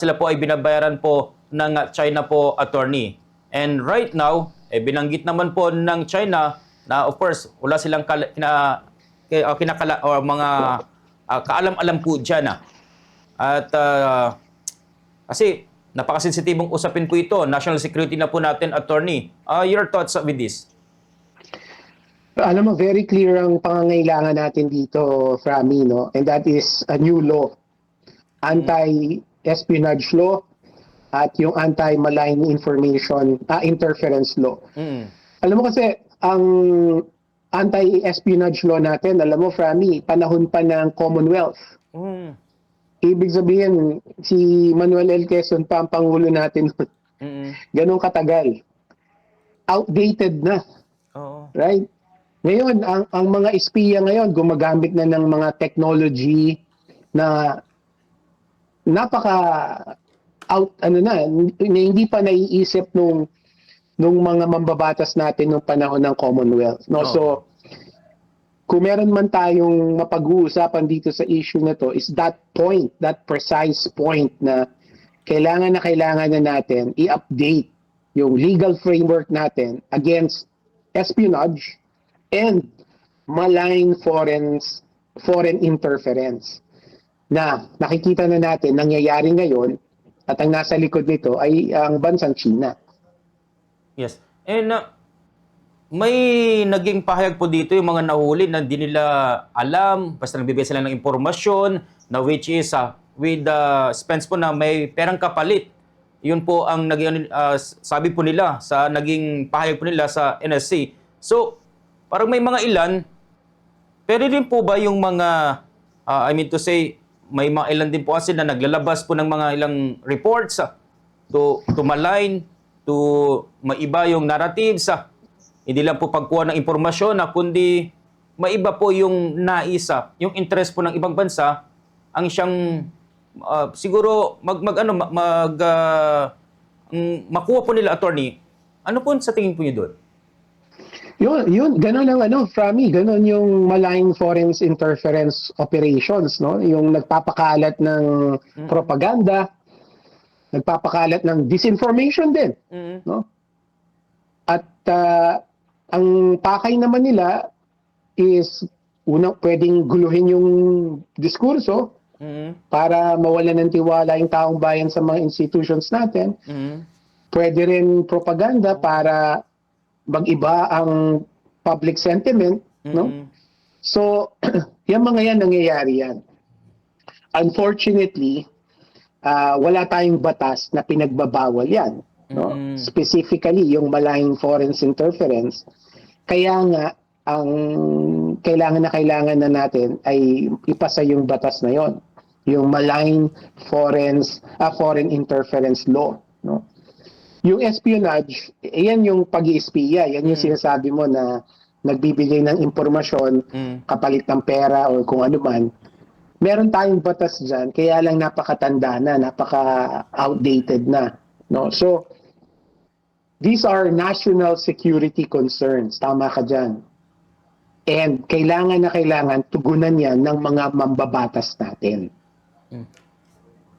sila po ay binabayaran po ng China po, attorney. And right now, binanggit naman po ng China na of course, wala silang kinakala o mga kaalam-alam po dyan. At kasi napakasensitibong usapin po ito, national security na po natin, attorney. Your thoughts with this? Alam mo, very clear ang pangangailangan natin dito, Frami, no? And that is a new law. Anti-espionage law at yung anti-malign information interference law. Alam mo kasi, ang anti-espionage law natin, alam mo, Frami, panahon pa ng Commonwealth. Ibig sabihin, si Manuel L. Quezon pa ang Pangulo natin. Ganun katagal. Outdated na. Right? Ngayon, ang mga espiya ngayon, gumagamit na ng mga technology na hindi pa naiisip nung mga mambabatas natin nung panahon ng Commonwealth. No? So, kung meron man tayong mapag-uusapan dito sa issue na to, is that point, that precise point na kailangan na natin i-update yung legal framework natin against espionage and malign foreign interference na nakikita na natin nangyayari ngayon at ang nasa likod nito ay ang bansang China. Yes. And may naging pahayag po dito yung mga nahuli na hindi nila alam, basta nagbibigay sila ng impormasyon na which is with Spence po na may perang kapalit. Yun po ang naging sabi po nila sa naging pahayag po nila sa NSC. So, parang may mga ilan, pero din po ba yung mga, I mean to say, may mga ilan din po kasi na naglalabas po ng mga ilang reports to malign, to maiba yung narratives. Hindi lang po pagkuha ng impormasyon, kundi maiba po yung naisa, yung interest po ng ibang bansa, ang siyang siguro makuha po nila, attorney. Ano po sa tingin po niyo doon? Yun, ganun ang Frami, ganun yung malign foreign interference operations, no? Yung nagpapakalat ng propaganda, nagpapakalat ng disinformation din, no? At ang pakay naman nila is pwedeng guluhin yung diskurso para mawalan ng tiwala yung taong bayan sa mga institutions natin. Pwede rin propaganda para mag-iba ang public sentiment, no? So, yung mga yan, nangyayari yan. Unfortunately, wala tayong batas na pinagbabawal yan, no? Specifically, yung malign foreign interference. Kaya nga, ang kailangan na natin ay ipasa yung batas na yon, yung malign foreign interference law, no? Yung espionage, yan yung pag-iispiya, yan yung sinasabi mo na nagbibigay ng impormasyon kapalit ng pera o kung ano man. Meron tayong batas dyan, kaya lang napakatanda na, napaka-outdated na, no? So, these are national security concerns. Tama ka dyan. And kailangan tugunan yan ng mga mambabatas natin.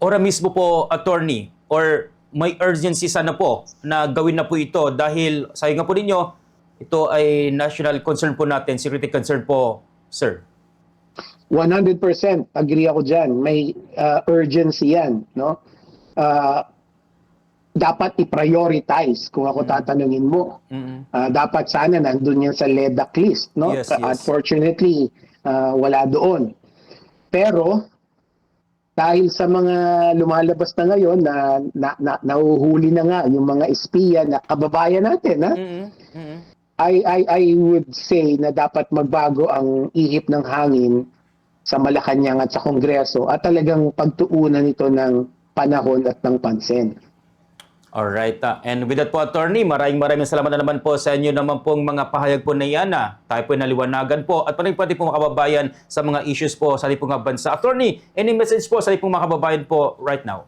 Ora mismo po, attorney, or may urgency sana po na gawin na po ito dahil sabi nga po ninyo, ito ay national concern po natin, security concern po, sir. 100% agree ako dyan. May urgency yan, no? Dapat i-prioritize kung ako tatanungin mo. Dapat sana nandun yan sa LEDAC list, no? Yes. Unfortunately, wala doon. Pero dahil sa mga lumalabas na ngayon na nahuhuli na nga yung mga espiya na kababayan natin, I would say na dapat magbago ang ihip ng hangin sa Malacanang at sa Kongreso at talagang pagtuunan ito ng panahon at ng pansin. Alright. And with that po, attorney, maraming salamat na naman po sa inyo naman pong mga pahayag po na yan. Tayo po naliwanagan po at pati po mga kababayan sa mga issues po sa ating pong bansa. Attorney, any message po sa ating pong mga kababayan po right now?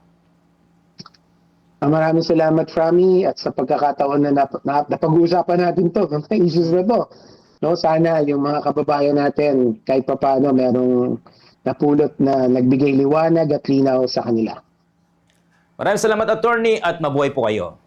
Maraming salamat, Frami, at sa pagkakataon na napag-uusapan natin to, mga issues na to. No, sana yung mga kababayan natin kahit pa paano merong napulot na nagbigay liwanag at linaw sa kanila. Maraming salamat, attorney, at mabuhay po kayo.